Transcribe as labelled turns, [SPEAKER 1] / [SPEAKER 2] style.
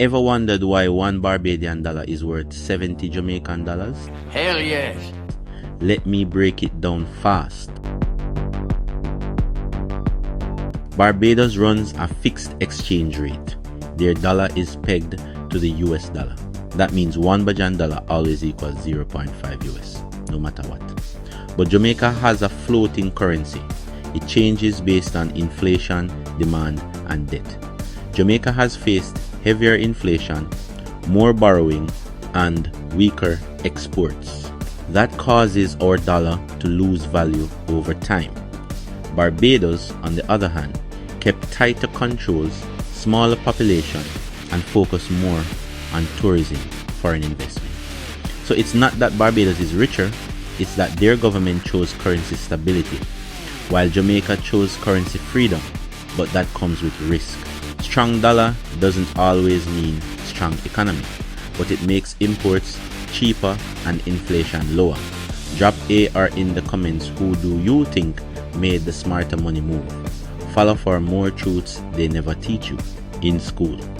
[SPEAKER 1] Ever wondered why one Barbadian dollar is worth 70 Jamaican dollars?
[SPEAKER 2] Hell yes.
[SPEAKER 1] Let me break it down fast. Barbados runs a fixed exchange rate. Their dollar is pegged to the US dollar. That means one Bajan dollar always equals 0.5 US, no matter what. But Jamaica has a floating currency. It changes based on inflation, demand, and debt. Jamaica has faced heavier inflation, more borrowing, and weaker exports. That causes our dollar to lose value over time. Barbados, on the other hand, kept tighter controls, smaller population, and focused more on tourism, foreign investment. So it's not that Barbados is richer, it's that their government chose currency stability, while Jamaica chose currency freedom, but that comes with risk. Strong dollar doesn't always mean strong economy, but it makes imports cheaper and inflation lower. Drop A or in the comments who do you think made the smarter money move. Follow for more truths they never teach you in school.